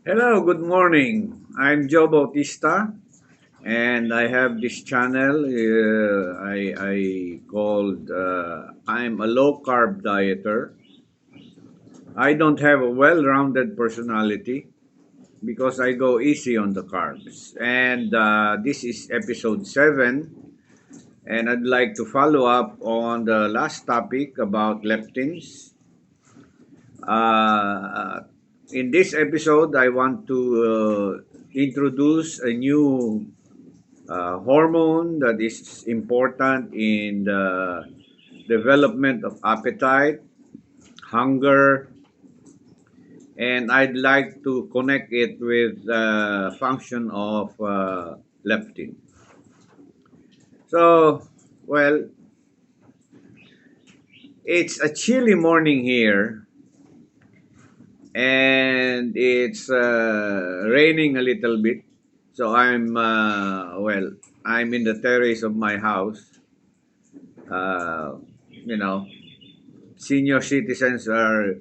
Hello, good morning. I'm Joe Bautista, and I have this channel. I called I'm a low carb dieter. I don't have a well-rounded personality because I go easy on the carbs. And this is episode 7, and I'd like to follow up on the last topic about leptins. Uh, in this episode, I want to introduce a new hormone that is important in the development of appetite, hunger, and I'd like to connect it with the function of leptin. So, well, it's a chilly morning here, and it's raining a little bit. So I'm in the terrace of my house. You know, senior citizens are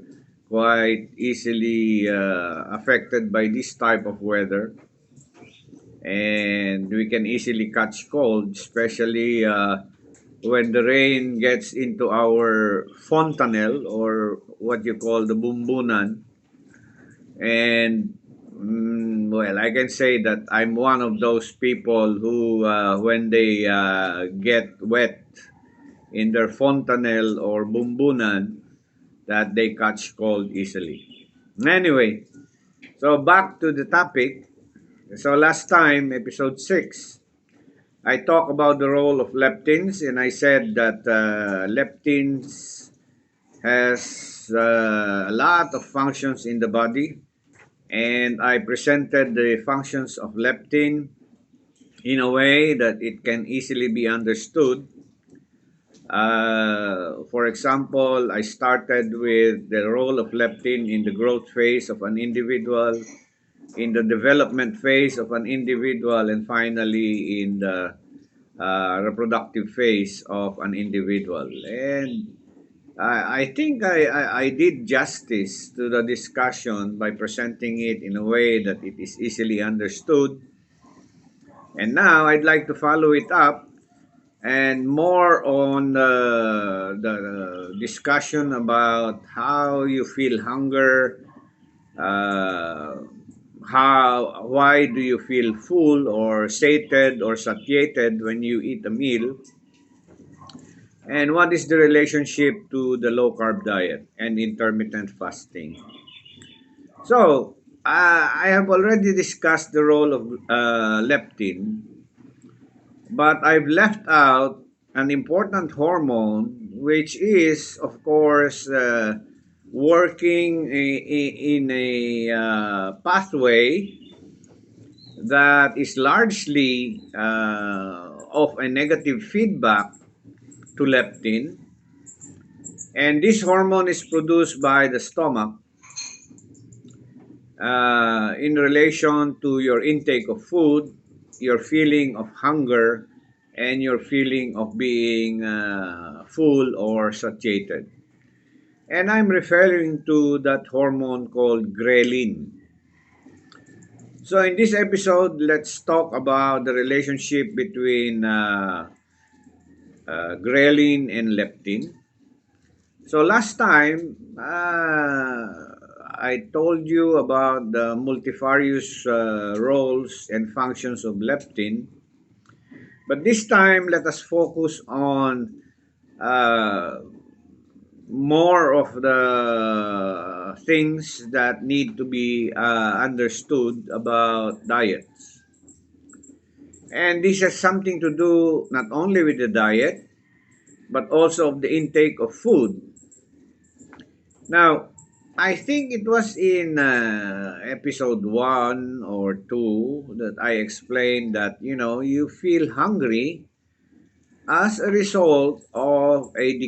quite easily affected by this type of weather, and we can easily catch cold, especially when the rain gets into our fontanel, or what you call the bumbunan. And I can say that I'm one of those people who, when they get wet in their fontanel or bumbunan, that they catch cold easily. Anyway, so back to the topic. So last time, episode 6, I talked about the role of leptins, and I said that leptins has a lot of functions in the body, and I presented the functions of leptin in a way that it can easily be understood. For example, I started with the role of leptin in the growth phase of an individual, in the development phase of an individual, and finally in the reproductive phase of an individual. And I think I did justice to the discussion by presenting it in a way that it is easily understood. And now I'd like to follow it up and more on the discussion about how you feel hunger, uh, why do you feel full or sated or satiated when you eat a meal, and what is the relationship to the low carb diet and intermittent fasting. So, I have already discussed the role of leptin, but I've left out an important hormone, which is, of course, working in a pathway that is largely of a negative feedback to leptin. And this hormone is produced by the stomach in relation to your intake of food, your feeling of hunger, and your feeling of being full or satiated. And I'm referring to that hormone called ghrelin. So, in this episode, let's talk about the relationship between ghrelin and leptin. So, last time, I told you about the multifarious roles and functions of leptin, but this time let us focus on uh, more of the things that need to be understood about diets. And this has something to do not only with the diet, but also of the intake of food. Now, I think it was in episode 1 or 2 that I explained that, you feel hungry as a result of a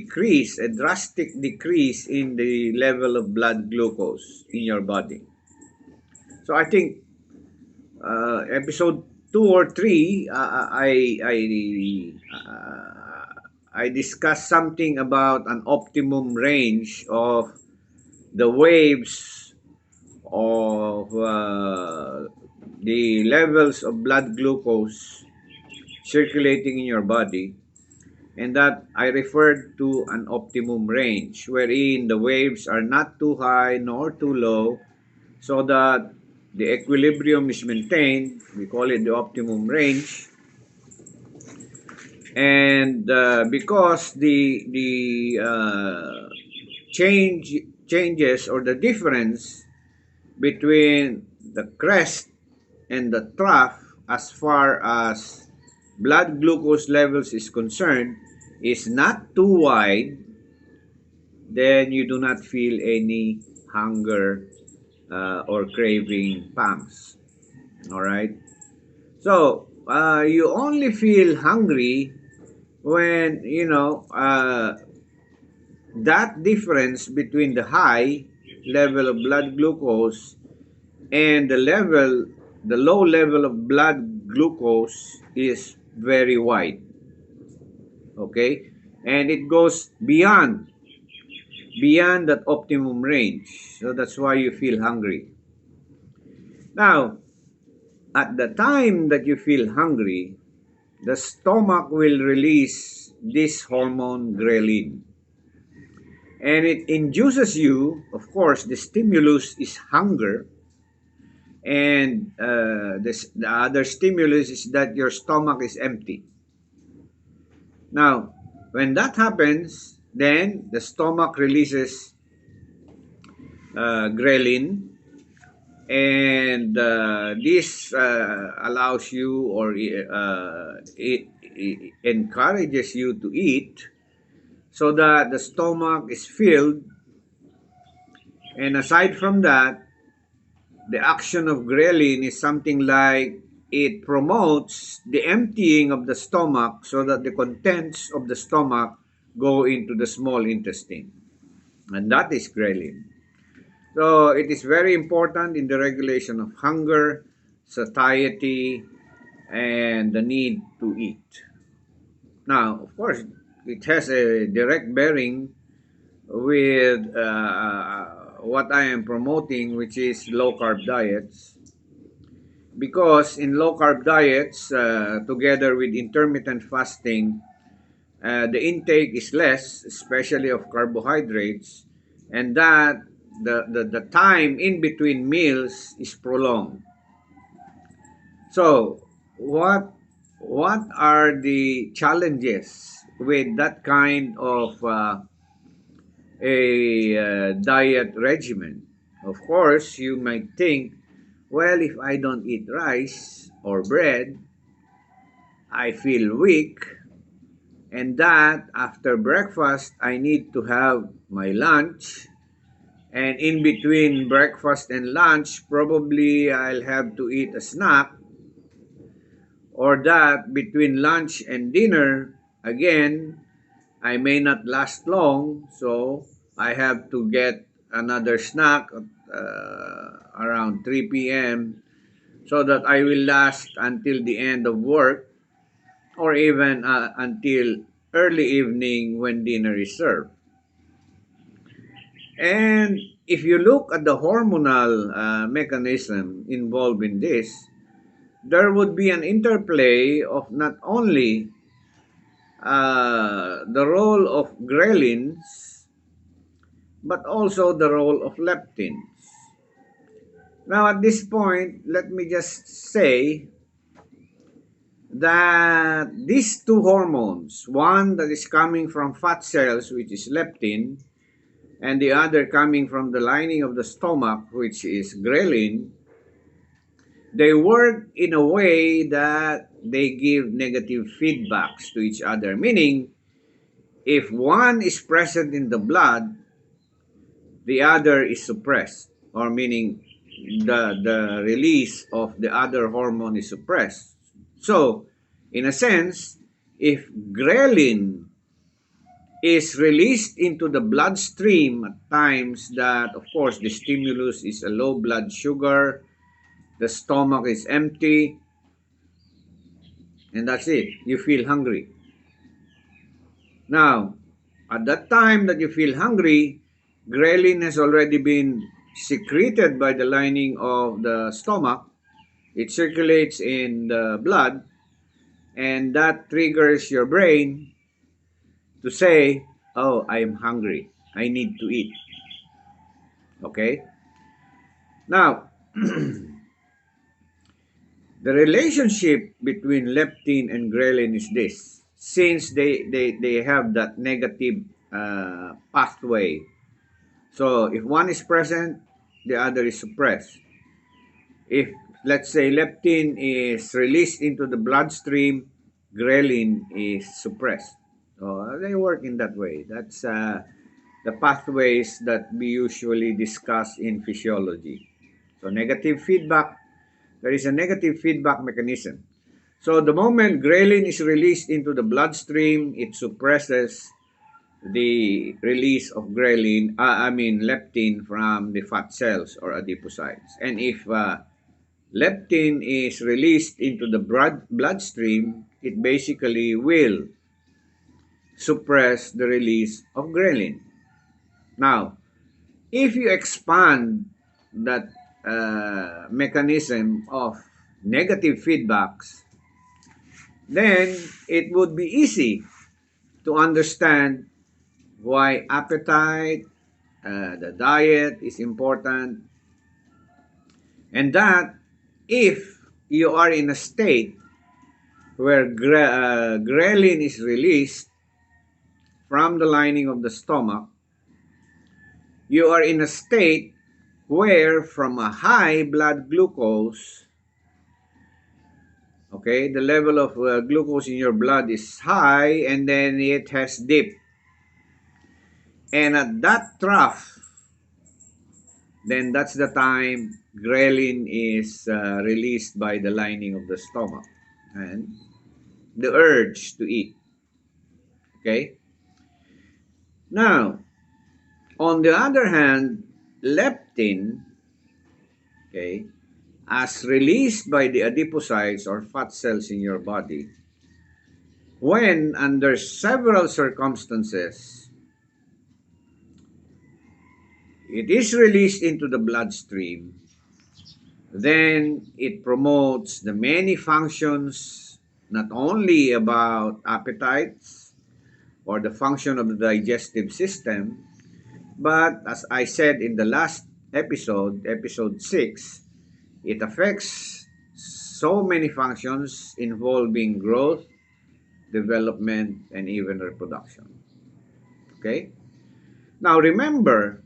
drastic decrease in the level of blood glucose in your body. So I think episode 2 or 3, I discussed something about an optimum range of the waves of the levels of blood glucose circulating in your body, and that I referred to an optimum range, wherein the waves are not too high nor too low, so that the equilibrium is maintained. We call it the optimum range. And because the changes or the difference between the crest and the trough as far as blood glucose levels is concerned is not too wide, then you do not feel any hunger or craving pangs. All right. So you only feel hungry when that difference between the high level of blood glucose and the low level of blood glucose is very wide. Okay, and it goes beyond that optimum range. So that's why you feel hungry. Now, at the time that you feel hungry, the stomach will release this hormone ghrelin. And it induces you, of course, the stimulus is hunger. And the other stimulus is that your stomach is empty. Now, when that happens, then the stomach releases ghrelin, and this allows you, or it encourages you to eat, so that the stomach is filled. And aside from that, the action of ghrelin is something like it promotes the emptying of the stomach so that the contents of the stomach go into the small intestine. And that is ghrelin. So it is very important in the regulation of hunger, satiety, and the need to eat. Now, of course, it has a direct bearing with what I am promoting, which is low carb diets. Because in low carb diets, together with intermittent fasting, the intake is less, especially of carbohydrates, and that the time in between meals is prolonged. So, what are the challenges with that kind of a diet regimen? Of course, you might think, well, if I don't eat rice or bread, I feel weak, and that after breakfast, I need to have my lunch. And in between breakfast and lunch, probably I'll have to eat a snack, or that between lunch and dinner, again, I may not last long, so I have to get another snack around 3 p.m. so that I will last until the end of work, or even until early evening when dinner is served. And if you look at the hormonal mechanism involved in this, there would be an interplay of not only the role of ghrelins, but also the role of leptins. Now, at this point, let me just say that these two hormones, one that is coming from fat cells, which is leptin, and the other coming from the lining of the stomach, which is ghrelin, they work in a way that they give negative feedbacks to each other. Meaning, if one is present in the blood, the other is suppressed, or meaning the release of the other hormone is suppressed. So, in a sense, if ghrelin is released into the bloodstream at times that, of course, the stimulus is a low blood sugar, the stomach is empty, and that's it. You feel hungry. Now, at that time that you feel hungry, ghrelin has already been secreted by the lining of the stomach. It circulates in the blood, and that triggers your brain to say, "Oh, I am hungry. I need to eat." Okay? Now, the relationship between leptin and ghrelin is this. Since they have that negative pathway, so if one is present, the other is suppressed. If, let's say, leptin is released into the bloodstream, ghrelin is suppressed. So they work in that way. That's the pathways that we usually discuss in physiology. So negative feedback, there is a negative feedback mechanism. So the moment ghrelin is released into the bloodstream, it suppresses the release of leptin from the fat cells or adipocytes. And if leptin is released into the bloodstream, it basically will suppress the release of ghrelin. Now, if you expand that mechanism of negative feedbacks, then it would be easy to understand why appetite, the diet is important, and that if you are in a state where ghrelin is released from the lining of the stomach, you are in a state where from a high blood glucose, okay, the level of glucose in your blood is high and then it has dipped. And at that trough, then that's the time ghrelin is released by the lining of the stomach and the urge to eat. Okay? Now, on the other hand, leptin, okay, as released by the adipocytes or fat cells in your body, when under several circumstances it is released into the bloodstream, then it promotes the many functions, not only about appetites or the function of the digestive system, but as I said in the last episode, episode 6, it affects so many functions involving growth, development, and even reproduction. Okay? Now remember,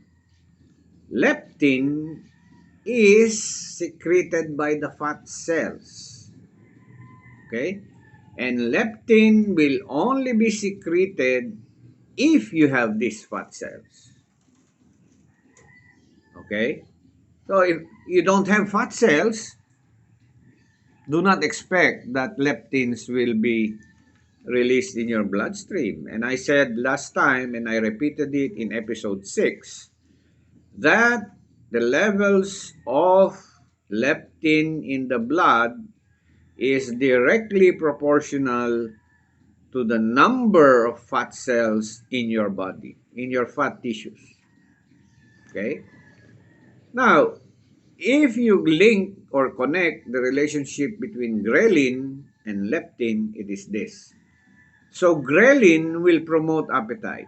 leptin is secreted by the fat cells. Okay? And leptin will only be secreted if you have these fat cells. Okay? So if you don't have fat cells, do not expect that leptins will be released in your bloodstream. And I said last time, and I repeated it in episode 6, that the levels of leptin in the blood is directly proportional to the number of fat cells in your body, in your fat tissues. Okay? Now, if you link or connect the relationship between ghrelin and leptin, it is this. So ghrelin will promote appetite.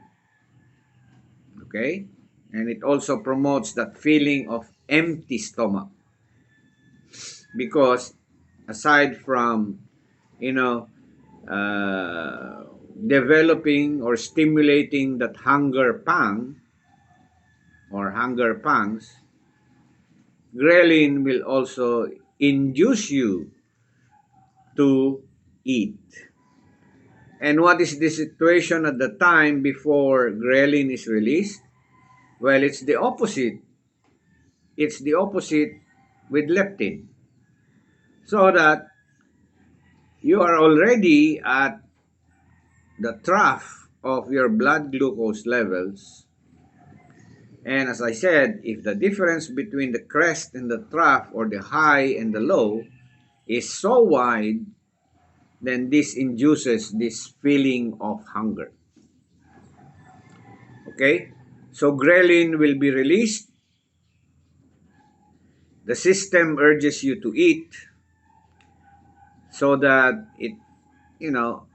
Okay? And it also promotes that feeling of empty stomach. Because aside from, you know, developing or stimulating that hunger pang or hunger pangs, ghrelin will also induce you to eat. And what is the situation at the time before ghrelin is released? Well, it's the opposite. It's the opposite with leptin. So that you are already at the trough of your blood glucose levels. And as I said, if the difference between the crest and the trough or the high and the low is so wide, then this induces this feeling of hunger. Okay? So ghrelin will be released the system urges you to eat so that you know,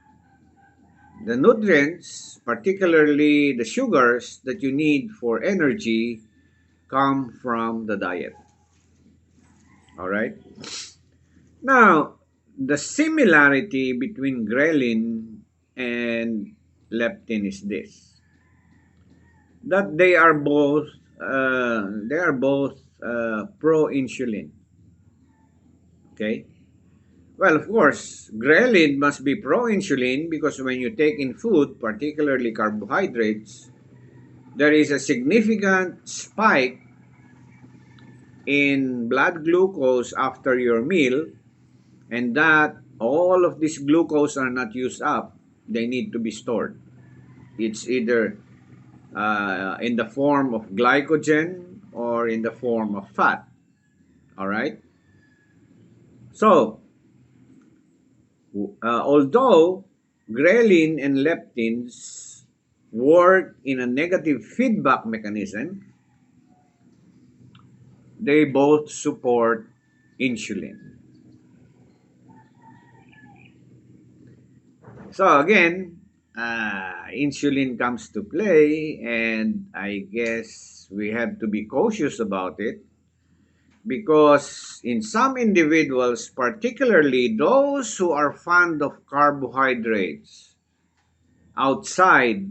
the nutrients, particularly the sugars that you need for energy, come from the diet. All right. Now, the similarity between ghrelin and leptin is this: that they are both pro-insulin. Okay. Well, of course, ghrelin must be pro-insulin because when you take in food, particularly carbohydrates, there is a significant spike in blood glucose after your meal, and that all of this glucose are not used up. They need to be stored. It's either in the form of glycogen or in the form of fat. All right. So, although ghrelin and leptins work in a negative feedback mechanism, they both support insulin. So again, insulin comes to play, and I guess we have to be cautious about it because in some individuals, particularly those who are fond of carbohydrates outside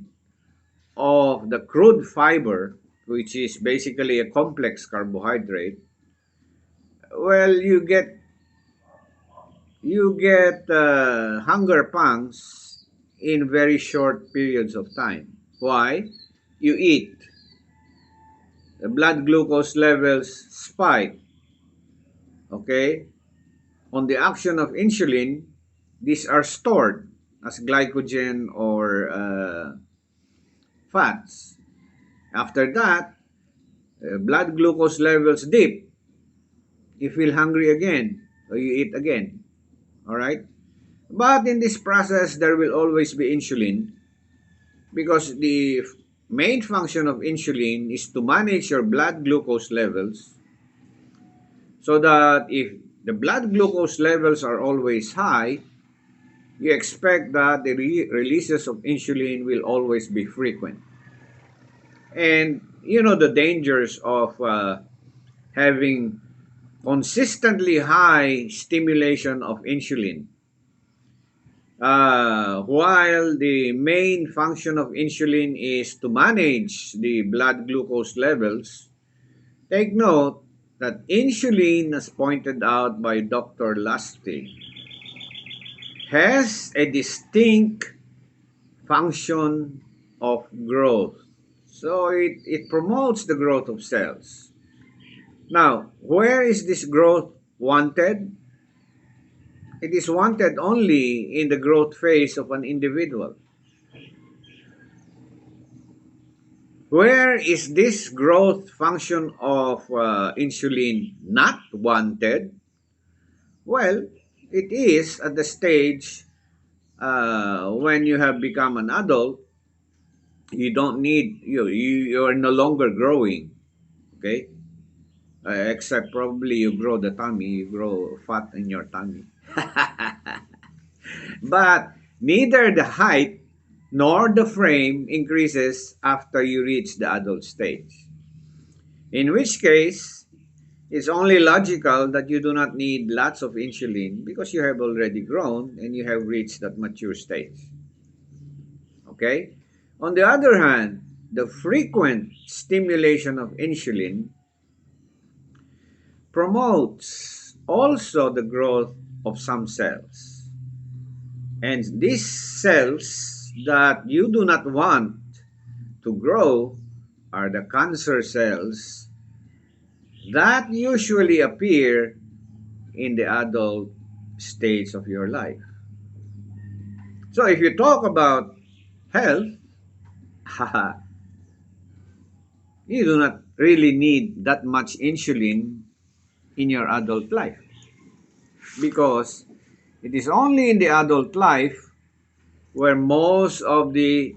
of the crude fiber, which is basically a complex carbohydrate, well, you get hunger pangs in very short periods of time. Why? You eat, the blood glucose levels spike. Okay, on the action of insulin, these are stored as glycogen or fats. After that, blood glucose levels dip. You feel hungry again, or you eat again. All right. But in this process, there will always be insulin because the main function of insulin is to manage your blood glucose levels so that if the blood glucose levels are always high, you expect that the releases of insulin will always be frequent. And you know the dangers of having consistently high stimulation of insulin. While the main function of insulin is to manage the blood glucose levels, take note that insulin, as pointed out by Dr. Lustig, has a distinct function of growth. So it promotes the growth of cells. Now, where is this growth wanted? It is wanted only in the growth phase of an individual. Where is this growth function of insulin not wanted? Well, it is at the stage when you have become an adult. You don't need you are no longer growing. Okay, except probably you grow the tummy, you grow fat in your tummy. But neither the height nor the frame increases after you reach the adult stage. In which case, it's only logical that you do not need lots of insulin because you have already grown and you have reached that mature stage. Okay? On the other hand, the frequent stimulation of insulin promotes also the growth of some cells. And these cells that you do not want to grow are the cancer cells that usually appear in the adult stage of your life. So if you talk about health, you do not really need that much insulin in your adult life because it is only in the adult life where most of the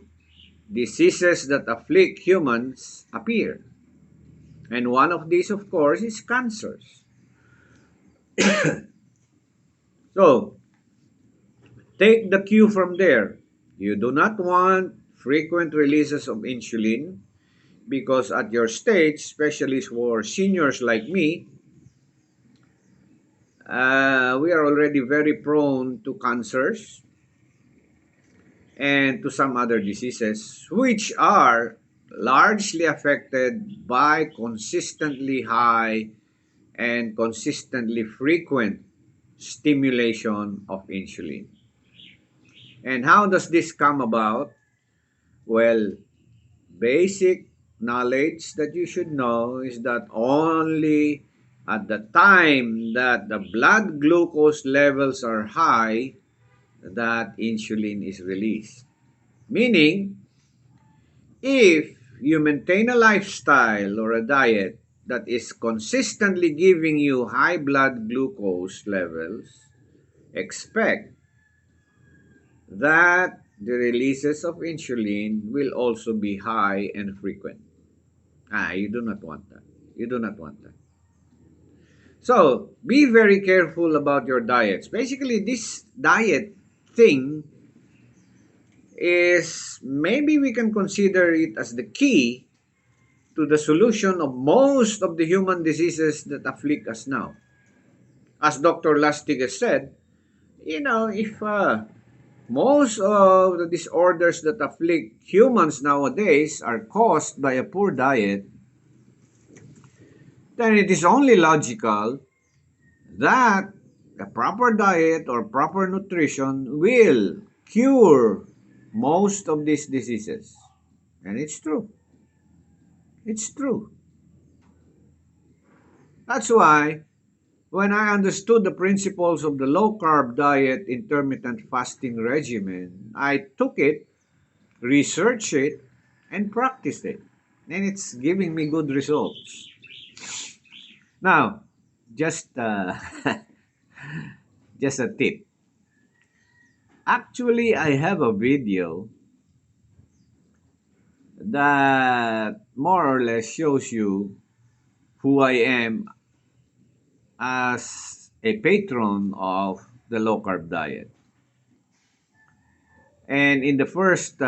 diseases that afflict humans appear. And one of these, of course, is cancers. So, take the cue from there. You do not want frequent releases of insulin because at your stage, especially for seniors like me, we are already very prone to cancers and to some other diseases, which are largely affected by consistently high and consistently frequent stimulation of insulin. And how does this come about? Well, basic knowledge that you should know is that only at the time that the blood glucose levels are high, that insulin is released. Meaning, if you maintain a lifestyle or a diet that is consistently giving you high blood glucose levels, expect that the releases of insulin will also be high and frequent. You do not want that. You do not want that. So, be very careful about your diets. Basically, this diet thing is maybe we can consider it as the key to the solution of most of the human diseases that afflict us now. As Dr. Lustig has said, if most of the disorders that afflict humans nowadays are caused by a poor diet, then it is only logical that a proper diet or proper nutrition will cure most of these diseases. And it's true. It's true. That's why when I understood the principles of the low carb diet intermittent fasting regimen, I took it, researched it, and practiced it. And it's giving me good results. Now, just just a tip. Actually, I have a video that more or less shows you who I am as a patron of the low carb diet. And in the first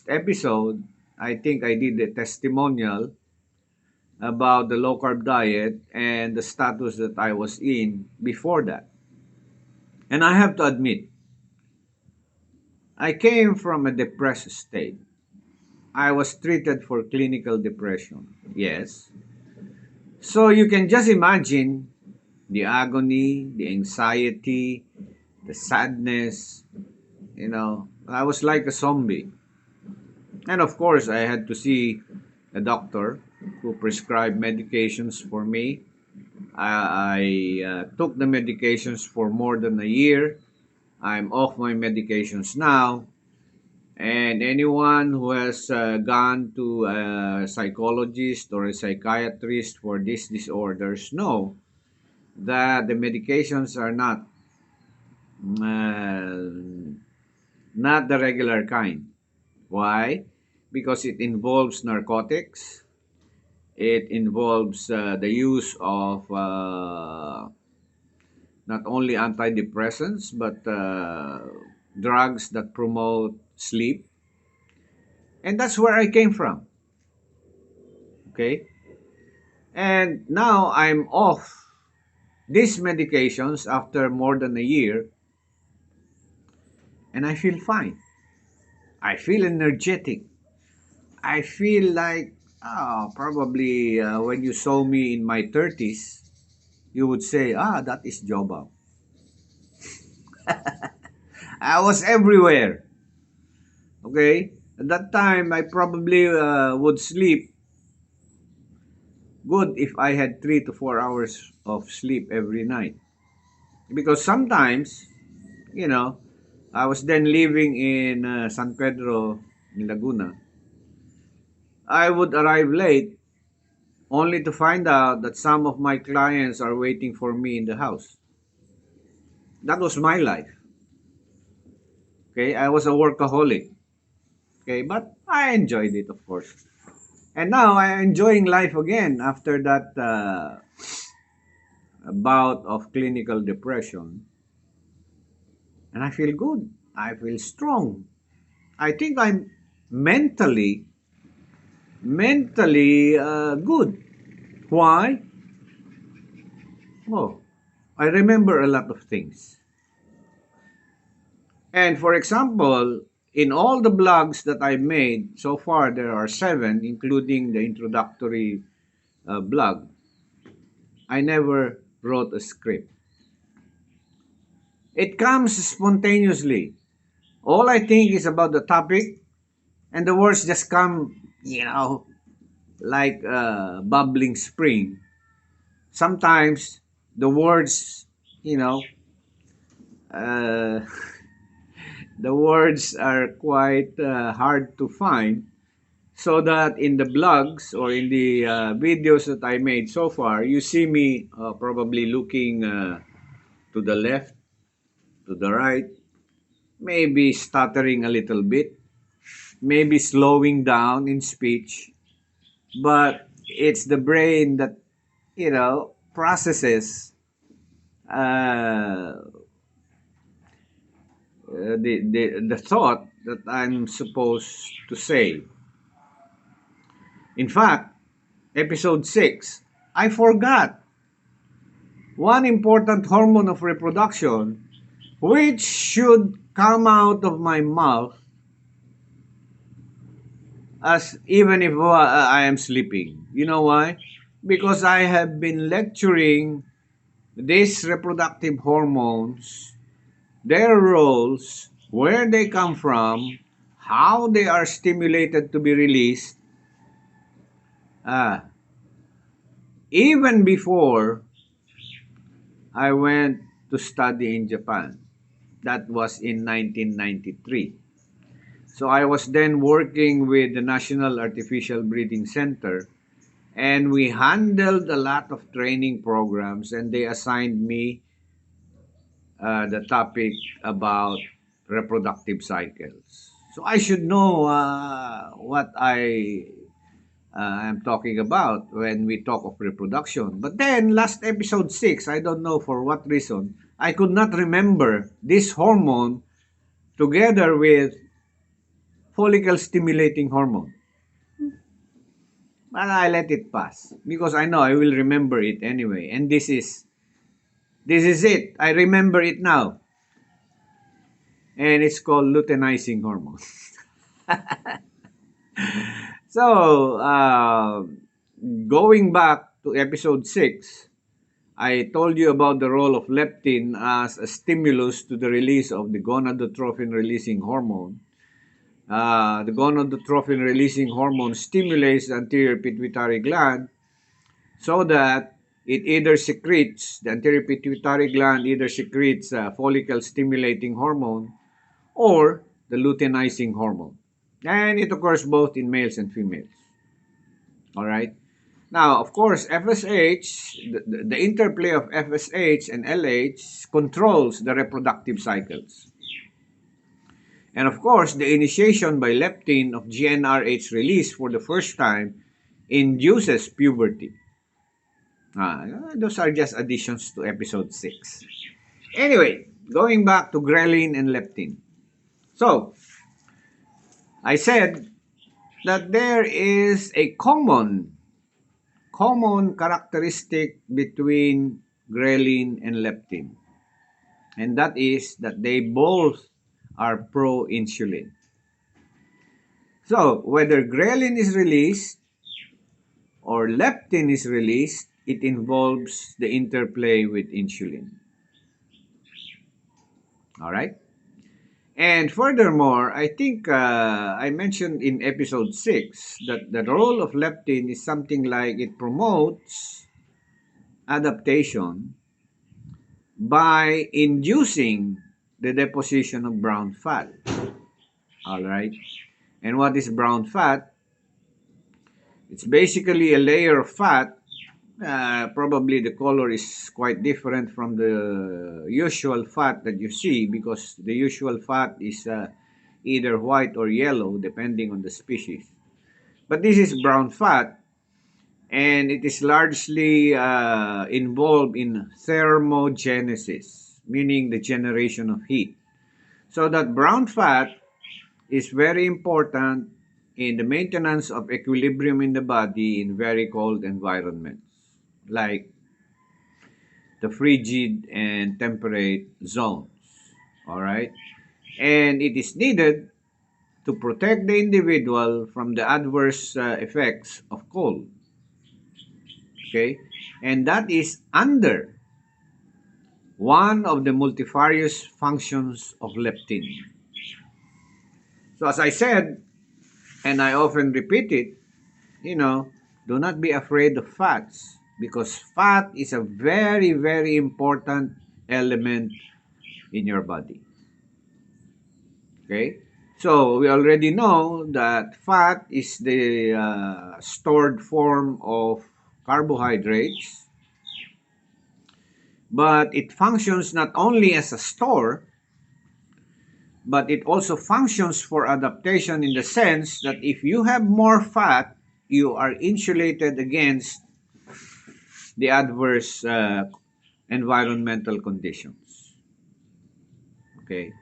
episode, I think I did a testimonial about the low carb diet and the status that I was in before that. And I have to admit, I came from a depressed state. I was treated for clinical depression. Yes. So you can just imagine the agony, the anxiety, the sadness. I was like a zombie. And of course, I had to see a doctor who prescribed medications for me. I took the medications for more than a year. I'm off my medications now. And anyone who has gone to a psychologist or a psychiatrist for these disorders know that the medications are not the regular kind. Why? Because it involves narcotics. It involves the use of not only antidepressants but drugs that promote sleep. And that's where I came from. Okay? And now I'm off these medications after more than a year and I feel fine. I feel energetic. I feel like, probably when you saw me in my 30s, you would say, that is Jobab. I was everywhere. Okay? At that time, I probably would sleep good if I had 3 to 4 hours of sleep every night. Because sometimes, you know, I was then living in San Pedro, in Laguna. I would arrive late only to find out that some of my clients are waiting for me in the house. That was my life. Okay, I was a workaholic. Okay, but I enjoyed it, of course. And now I'm enjoying life again after that a bout of clinical depression, and I feel good. I feel strong. I think I'm mentally, mentally good. Why? Oh, I remember a lot of things. And for example, in all the blogs that I made so far, there are seven, including the introductory blog. I never wrote a script. It comes spontaneously. All I think is about the topic, and the words just come, like a bubbling spring. Sometimes the words, you know, uh, the words are quite hard to find. So that in the blogs or in the videos that I made so far, you see me probably looking to the left, to the right, maybe stuttering a little bit, maybe slowing down in speech, but it's the brain that, processes uh, the thought that I'm supposed to say. In fact, episode 6, I forgot one important hormone of reproduction which should come out of my mouth as even if I am sleeping. You know why? Because I have been lecturing these reproductive hormones, their roles, where they come from, how they are stimulated to be released, uh, even before I went to study in Japan. That was in 1993. So I was then working with the National Artificial Breeding Center, and we handled a lot of training programs, and they assigned me the topic about reproductive cycles. So I should know what I am talking about when we talk of reproduction. But then last episode 6, I don't know for what reason, I could not remember this hormone together with follicle stimulating hormone. But I let it pass because I know I will remember it anyway. And this is it. I remember it now. And it's called luteinizing hormone. So, going back to episode 6, I told you about the role of leptin as a stimulus to the release of the gonadotrophin releasing hormone. The gonadotrophin releasing hormone stimulates the anterior pituitary gland so that the anterior pituitary gland either secretes follicle stimulating hormone or the luteinizing hormone. And it occurs both in males and females. All right. Now, of course, FSH, the interplay of FSH and LH controls the reproductive cycles. And of course, the initiation by leptin of GnRH release for the first time induces puberty. Those are just additions to episode 6. Anyway, going back to ghrelin and leptin. So, I said that there is a common characteristic between ghrelin and leptin. And that is that they both are pro-insulin. So, whether ghrelin is released or leptin is released, it involves the interplay with insulin. All right? And furthermore, I think I mentioned in episode 6 that the role of leptin is something like it promotes adaptation by inducing the deposition of brown fat. All right? And what is brown fat? It's basically a layer of fat. Probably the color is quite different from the usual fat that you see because the usual fat is either white or yellow depending on the species. But this is brown fat and it is largely involved in thermogenesis, meaning the generation of heat. So that brown fat is very important in the maintenance of equilibrium in the body in very cold environments, like the frigid and temperate zones. All right. And it is needed to protect the individual from the adverse effects of cold. Okay. And that is under one of the multifarious functions of leptin. So, as I said, and I often repeat it, you know, do not be afraid of fats because fat is a very, very important element in your body. Okay? So, we already know that fat is the stored form of carbohydrates, but it functions not only as a store, but it also functions for adaptation in the sense that if you have more fat, you are insulated against the adverse environmental conditions. Okay,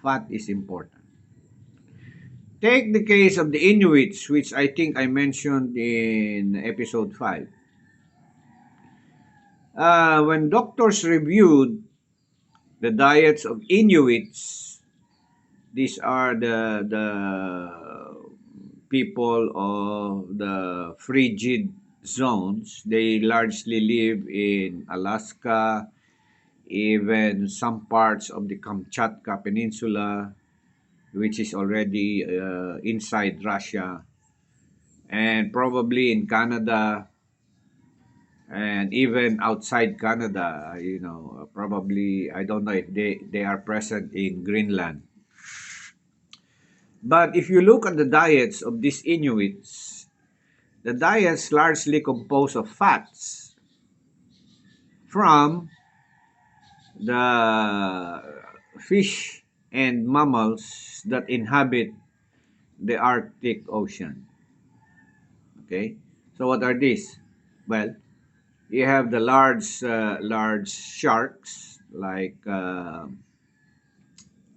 fat is important. Take the case of the Inuits, which I think I mentioned in episode 5. When doctors reviewed the diets of Inuits, these are the people of the frigid zones. They largely live in Alaska, even some parts of the Kamchatka Peninsula, which is already inside Russia, and probably in Canada, and even outside Canada, probably, I don't know if they are present in Greenland. But if you look at the diets of these Inuits, the diets largely composed of fats from the fish and mammals that inhabit the Arctic Ocean. Okay, so what are these? Well, you have the large sharks like the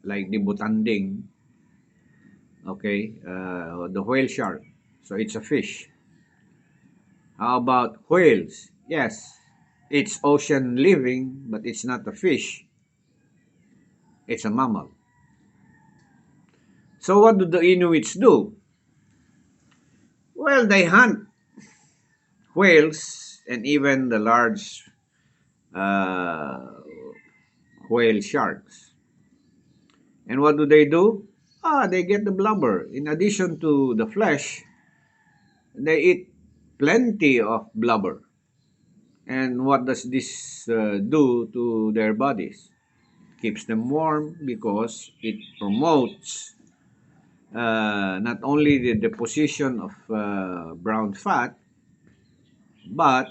butanding. Okay, the whale shark. So it's a fish. How about whales? Yes, it's ocean living, but it's not a fish. It's a mammal. So what do the Inuits do? Well, they hunt whales and even the large uh, whale sharks. And what do they do? They get the blubber. In addition to the flesh, they eat plenty of blubber. And what does this do to their bodies? Keeps them warm because it promotes not only the deposition of brown fat, but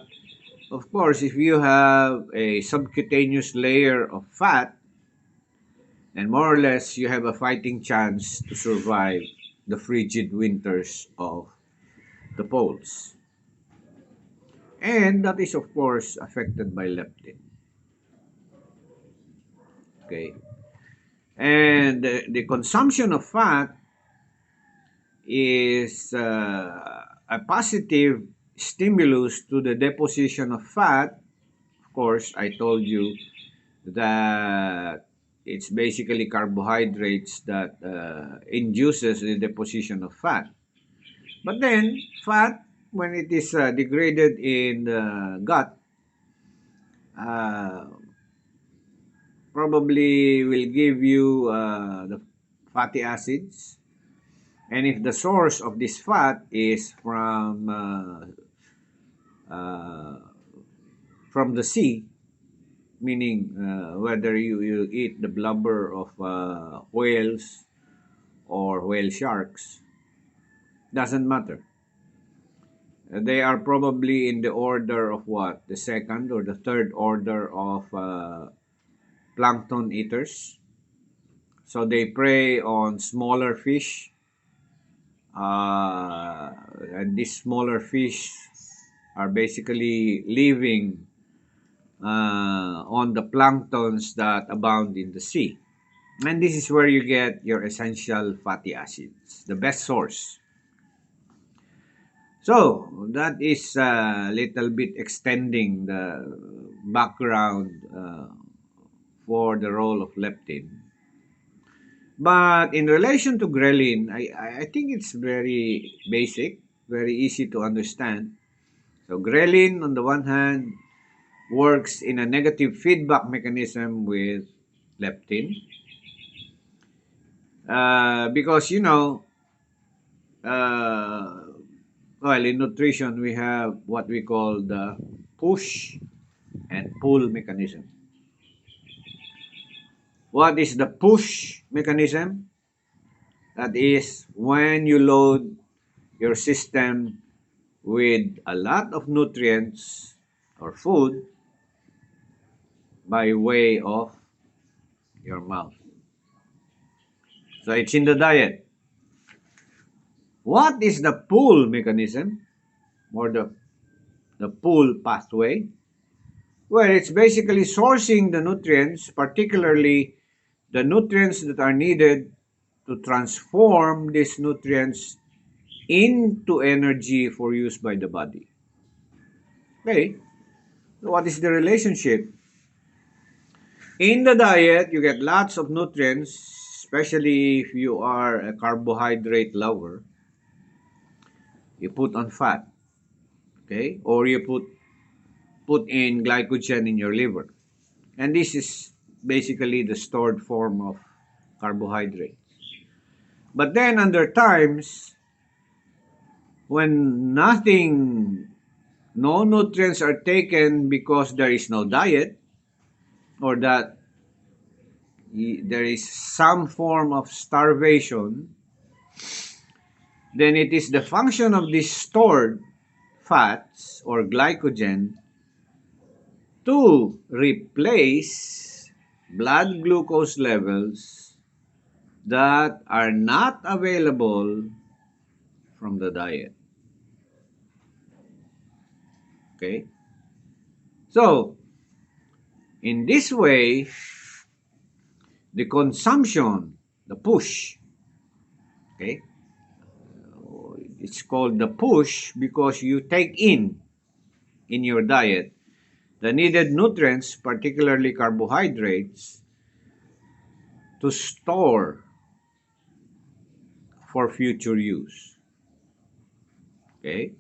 of course, if you have a subcutaneous layer of fat, and more or less you have a fighting chance to survive the frigid winters of the poles. And that is, of course, affected by leptin. Okay. And the consumption of fat is a positive stimulus to the deposition of fat. Of course, I told you that it's basically carbohydrates that induces the deposition of fat. But then, fat, when it is degraded in the gut, uh, probably will give you the fatty acids. And if the source of this fat is uh, from the sea, meaning whether you eat the blubber of whales or whale sharks, doesn't matter. They are probably in the order of what? The second or the third order of plankton eaters. So they prey on smaller fish, And these smaller fish are basically living on the planktons that abound in the sea. And this is where you get your essential fatty acids, the best source. So that is a little bit extending the background for the role of leptin. But in relation to ghrelin, I think it's very basic, very easy to understand. So ghrelin, on the one hand, works in a negative feedback mechanism with leptin. Because, uh, well, in nutrition, we have what we call the push and pull mechanism. What is the push mechanism? That is when you load your system with a lot of nutrients or food by way of your mouth. So it's in the diet. What is the pull mechanism or the pull pathway? Well, it's basically sourcing the nutrients, particularly the nutrients that are needed to transform these nutrients into energy for use by the body. Okay, so what is the relationship? In the diet, you get lots of nutrients, especially if you are a carbohydrate lover. You put on fat, okay, or you put in glycogen in your liver, and this is basically the stored form of carbohydrate. But then, under times when no nutrients are taken because there is no diet, or that there is some form of starvation, then it is the function of these stored fats or glycogen to replace blood glucose levels that are not available from the diet. Okay? So, in this way, the consumption, the push, okay? It's called the push because you take in your diet the needed nutrients, particularly carbohydrates, to store for future use. Okay?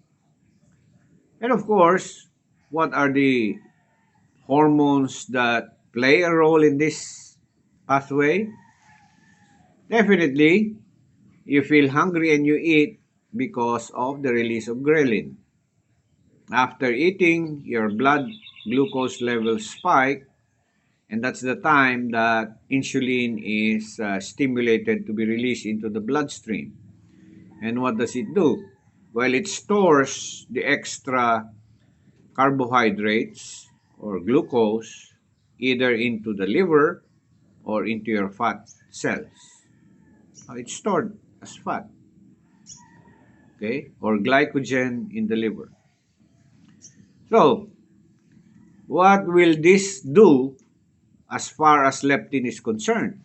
And of course, what are the hormones that play a role in this pathway? Definitely, you feel hungry and you eat because of the release of ghrelin. After eating, your blood glucose levels spike, and that's the time that insulin is stimulated to be released into the bloodstream. And what does it do? Well, it stores the extra carbohydrates or glucose either into the liver or into your fat cells. It's stored as fat, okay, or glycogen in the liver. So, what will this do as far as leptin is concerned?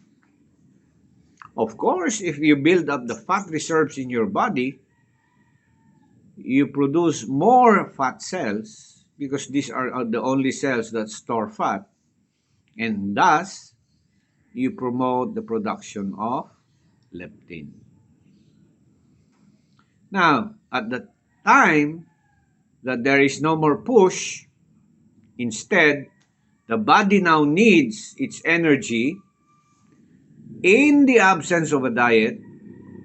Of course, if you build up the fat reserves in your body, you produce more fat cells because these are the only cells that store fat, and thus you promote the production of leptin. Now, at the time that there is no more push, instead, the body now needs its energy in the absence of a diet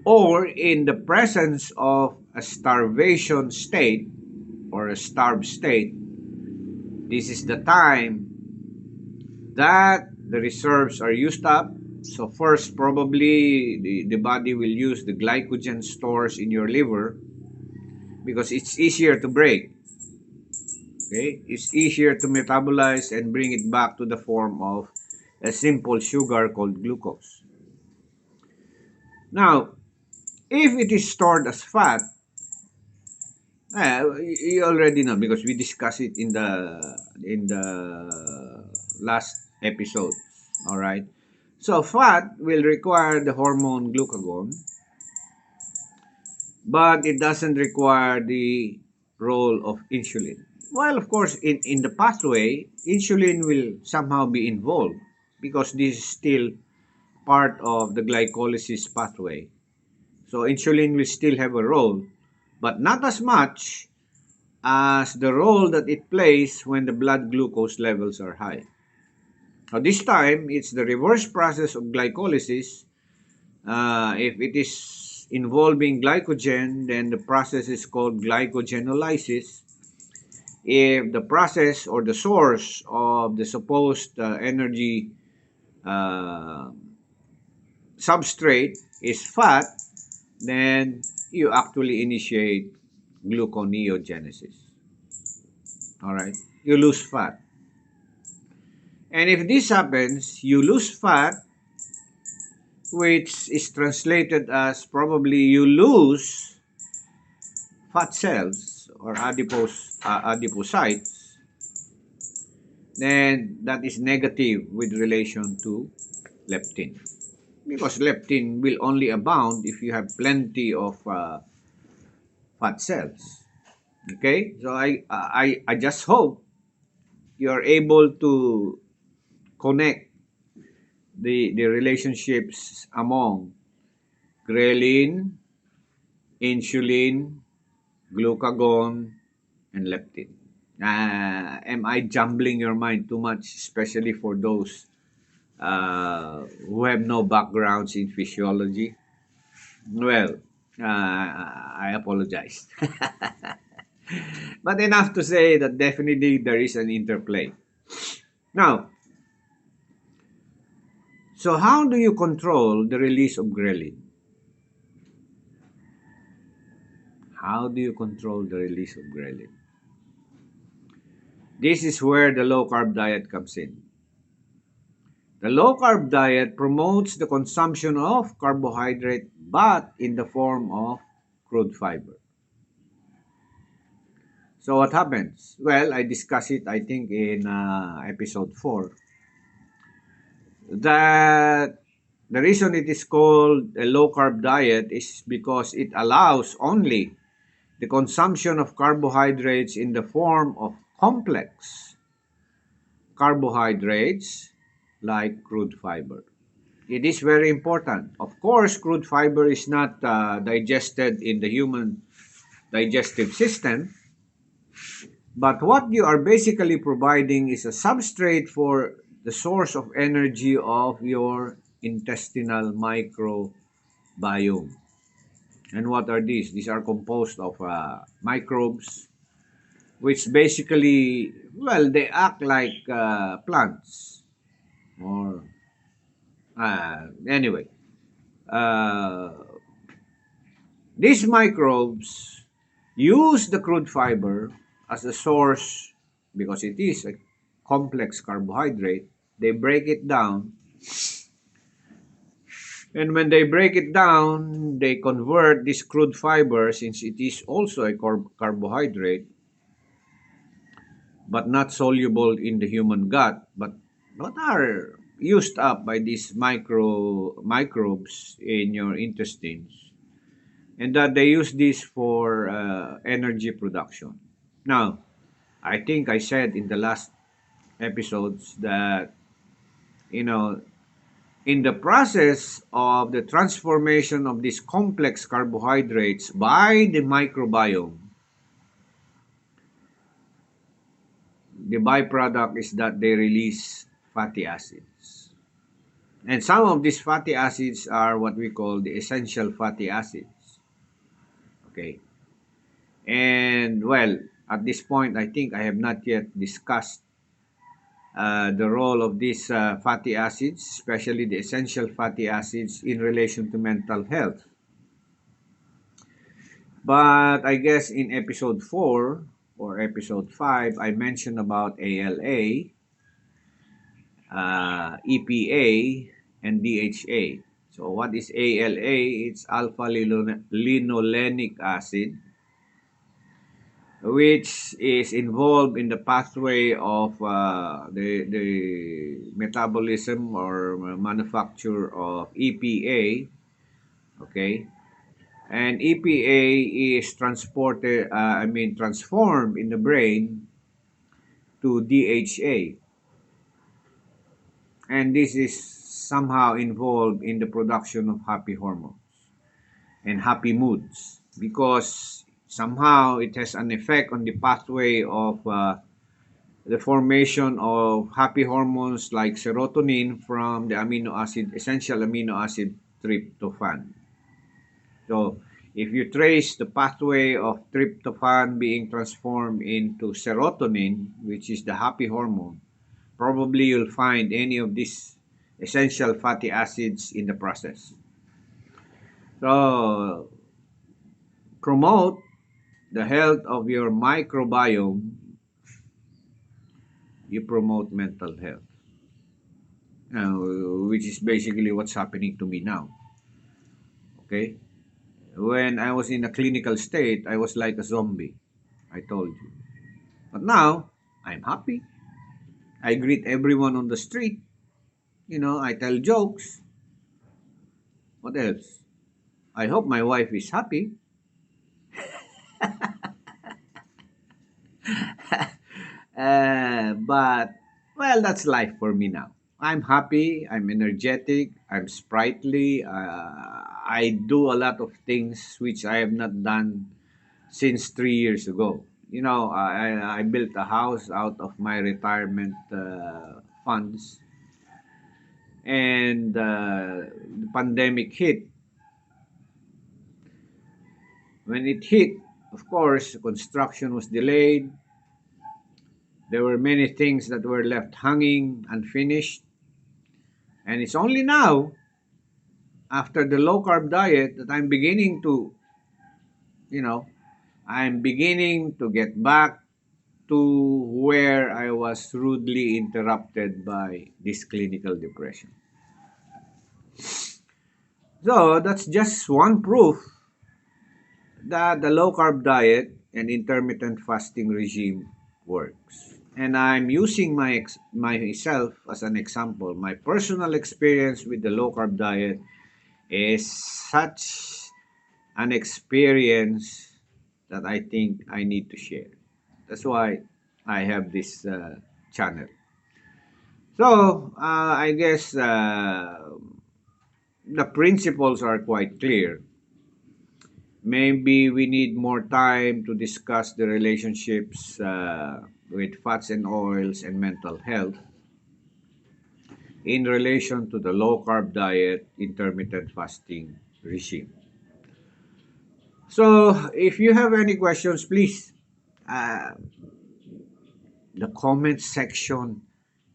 or in the presence of a starvation state or a starved state. This is the time that the reserves are used up. So first, probably the body will use the glycogen stores in your liver because it's easier to break. Okay, it's easier to metabolize and bring it back to the form of a simple sugar called glucose. Now, If it is stored as fat, you already know because we discussed it in the last episode. All right. So fat will require the hormone glucagon, but it doesn't require the role of insulin. Well, of course, in the pathway, insulin will somehow be involved because this is still part of the glycolysis pathway. So insulin will still have a role, but not as much as the role that it plays when the blood glucose levels are high. Now, this time, it's the reverse process of glycolysis. If it is involving glycogen, then the process is called glycogenolysis. If the process or the source of the supposed energy uh, substrate is fat, then you actually initiate gluconeogenesis. All right, you lose fat. And if this happens, you lose fat, which is translated as probably you lose fat cells or adipocytes, then that is negative with relation to leptin. Because leptin will only abound if you have plenty of fat cells. Okay, so I just hope you're able to connect the relationships among ghrelin, insulin, glucagon, and leptin. Am I jumbling your mind too much, especially for those who have no backgrounds in physiology? Well, I apologize. But enough to say that definitely there is an interplay. Now, so how do you control the release of ghrelin? How do you control the release of ghrelin? This is where the low carb diet comes in. The low carb diet promotes the consumption of carbohydrate but in the form of crude fiber. So what happens? Well, I discussed it, I think, in episode 4. That the reason it is called a low carb diet is because it allows only the consumption of carbohydrates in the form of complex carbohydrates like crude fiber. It is very important. Of course, crude fiber is not digested in the human digestive system, but what you are basically providing is a substrate for the source of energy of your intestinal microbiome. And what are these? These are composed of microbes, which basically, well, they act like plants. Or, anyway, uh, these microbes use the crude fiber as a source because it is a complex carbohydrate. They break it down, and when they break it down, they convert this crude fiber, since it is also a carbohydrate, but not soluble in the human gut, but are used up by these microbes in your intestines, and that they use this for energy production. Now, I think I said in the last episodes that, you know, in the process of the transformation of these complex carbohydrates by the microbiome, the byproduct is that they release fatty acids. And some of these fatty acids are what we call the essential fatty acids. Okay. And well, at this point, I think I have not yet discussed the role of these fatty acids, especially the essential fatty acids, in relation to mental health. But I guess in episode 4 or episode 5, I mentioned about ALA, EPA, and DHA. So what is ALA? It's linolenic acid, which is involved in the pathway of the metabolism or manufacture of EPA. Okay, and EPA is transformed in the brain to DHA, and this is somehow involved in the production of happy hormones and happy moods because somehow it has an effect on the pathway of the formation of happy hormones like serotonin from the essential amino acid tryptophan. So, if you trace the pathway of tryptophan being transformed into serotonin, which is the happy hormone, probably you'll find any of these essential fatty acids in the process. So, promote the health of your microbiome, you promote mental health, which is basically what's happening to me now. Okay? When I was in a clinical state, I was like a zombie. I told you. But now, I'm happy. I greet everyone on the street. I tell jokes. What else? I hope my wife is happy. But, well, that's life for me now. I'm happy. I'm energetic. I'm sprightly. I do a lot of things which I have not done since 3 years ago. I built a house out of my retirement funds, and the pandemic hit. When it hit, of course, construction was delayed. There were many things that were left hanging unfinished, and it's only now, after the low carb diet, that you know, I'm beginning to get back to where I was rudely interrupted by this clinical depression. So that's just one proof that the low carb diet and intermittent fasting regime works. And I'm using myself as an example. My personal experience with the low carb diet is such an experience that I think I need to share. That's why I have this channel. So I guess the principles are quite clear. Maybe we need more time to discuss the relationships with fats and oils and mental health in relation to the low carb diet, intermittent fasting regime. So, if you have any questions, please, uh, the comment section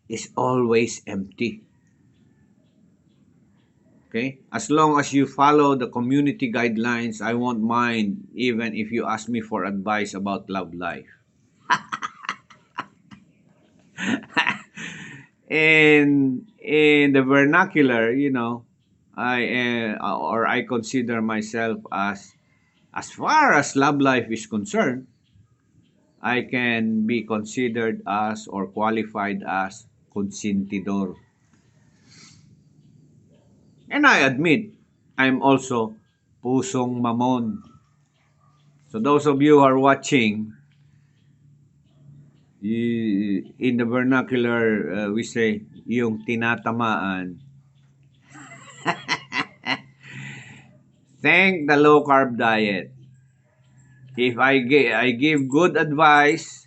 is always empty. Okay? As long as you follow the community guidelines, I won't mind even if you ask me for advice about love life. In the vernacular, I consider myself as far as love life is concerned, I can be considered as or qualified as consentidor. And I admit, I'm also pusong mamon. So those of you who are watching, in the vernacular, we say, yung tinatamaan. Thank the low carb diet. If I give good advice,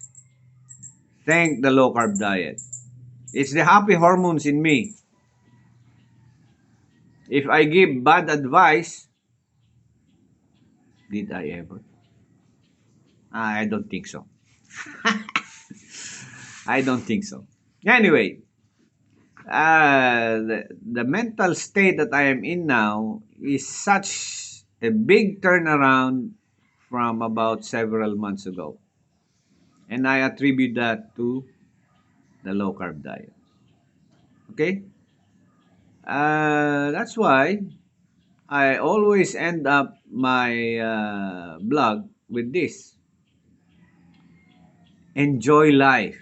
thank the low carb diet. It's the happy hormones in me. If I give bad advice, did I ever? I don't think so. I don't think so. Anyway, the mental state that I am in now is such a big turnaround from about several months ago. And I attribute that to the low carb diet. Okay? That's why I always end up my blog with this: enjoy life.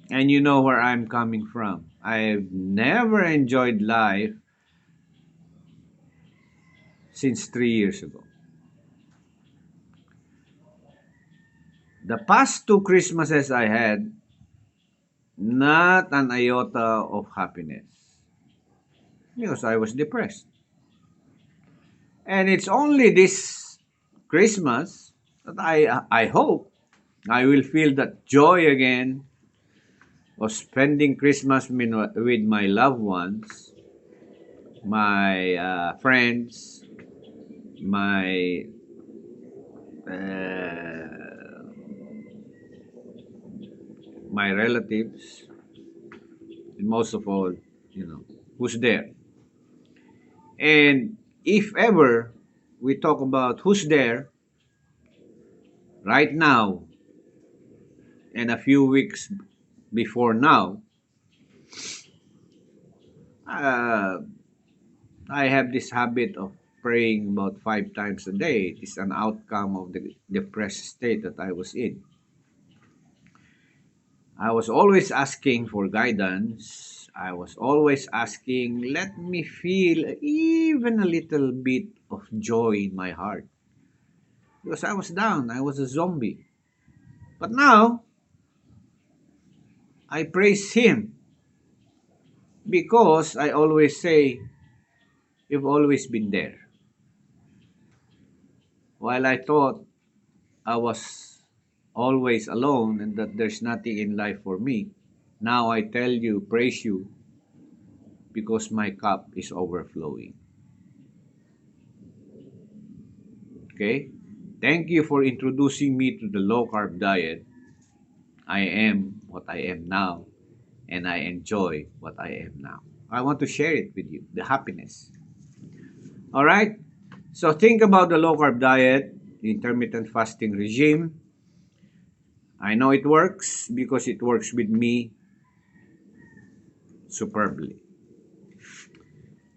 And you know where I'm coming from. I've never enjoyed life since 3 years ago. The past two Christmases I had, not an iota of happiness because I was depressed. And it's only this Christmas that I hope I will feel that joy again of spending Christmas with my loved ones, my friends, my uh, my relatives, and most of all, who's there. And if ever we talk about who's there right now and a few weeks before now, uh, I have this habit of praying about 5 times a day. It's an outcome of the depressed state that I was in. I was always asking for guidance. I was always asking, let me feel even a little bit of joy in my heart. Because I was down, I was a zombie. But now, I praise Him because I always say, you've always been there. While I thought I was always alone and that there's nothing in life for me, now I tell you, praise you, because my cup is overflowing. Okay? Thank you for introducing me to the low carb diet. I am what I am now, and I enjoy what I am now. I want to share it with you, the happiness. All right? So think about the low carb diet, the intermittent fasting regime. I know it works because it works with me superbly.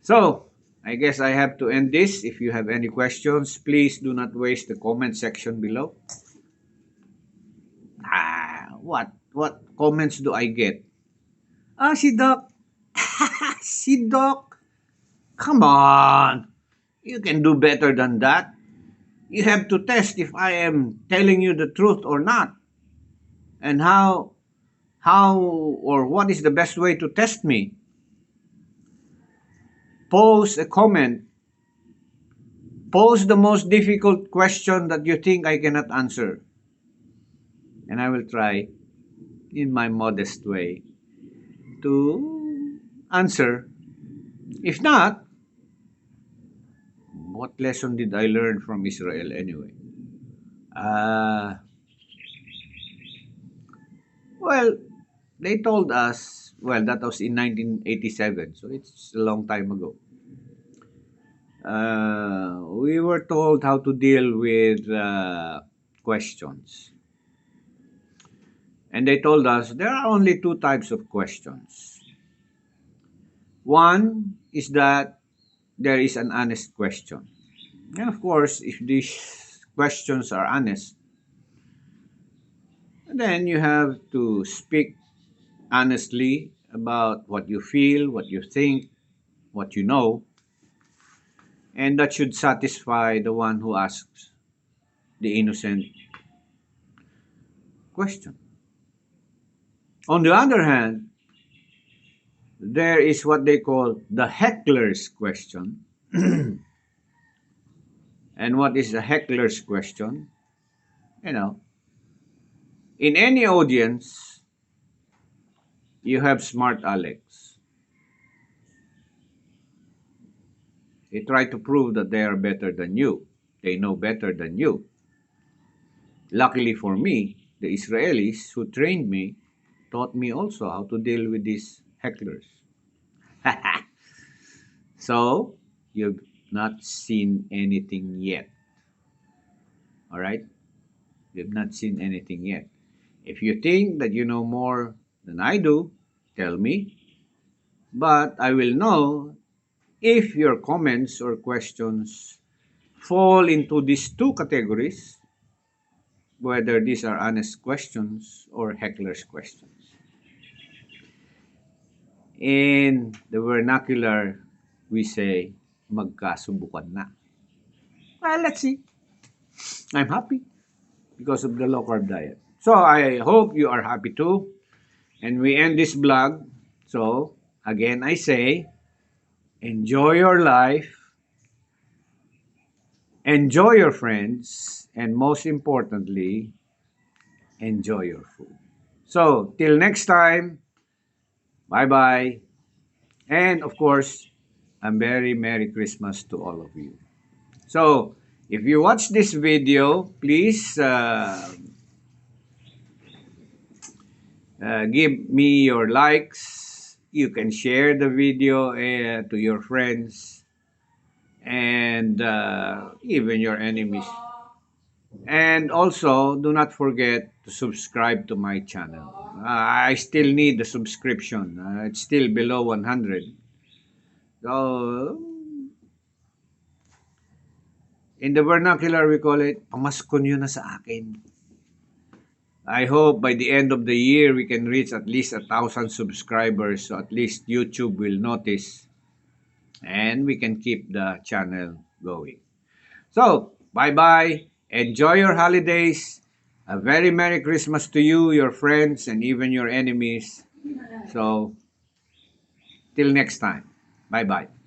So, I guess I have to end this. If you have any questions, please do not waste the comment section below. What comments do I get? Si Doc. Si Doc. Come on. You can do better than that. You have to test if I am telling you the truth or not. And how or what is the best way to test me? Post a comment. Pose the most difficult question that you think I cannot answer. And I will try in my modest way to answer. If not, what lesson did I learn from Israel anyway? Uh, well, they told us, well, that was in 1987, so it's a long time ago. We were told how to deal with questions. And they told us there are only two types of questions. One is that there is an honest question. And of course, if these questions are honest, then you have to speak honestly about what you feel, what you think, what you know, and that should satisfy the one who asks the innocent question. On the other hand, there is what they call the heckler's question. And what is the heckler's question? You know, in any audience, you have smart Alex. They try to prove that they are better than you. They know better than you. Luckily for me, the Israelis who trained me taught me also how to deal with these hecklers. So, you've not seen anything yet. All right? You've not seen anything yet. If you think that you know more than I do, tell me. But I will know If your comments or questions fall into these two categories, whether these are honest questions or heckler's questions. In the vernacular, we say, magkasubukan na. Well, let's see. I'm happy because of the low carb diet. So I hope you are happy too. And we end this vlog. So again, I say, enjoy your life, enjoy your friends, and most importantly, enjoy your food. So till next time, bye bye. And of course, a very Merry Christmas to all of you. So if you watch this video, please give me your likes. You can share the video to your friends and even your enemies. And also, do not forget to subscribe to my channel. I still need the subscription. It's still below 100. So, in the vernacular, we call it, pamaskon nyo na sa akin. I hope by the end of the year, we can reach at least 1,000 subscribers. So at least YouTube will notice and we can keep the channel going. So, bye-bye. Enjoy your holidays. A very Merry Christmas to you, your friends, and even your enemies. So, till next time. Bye-bye.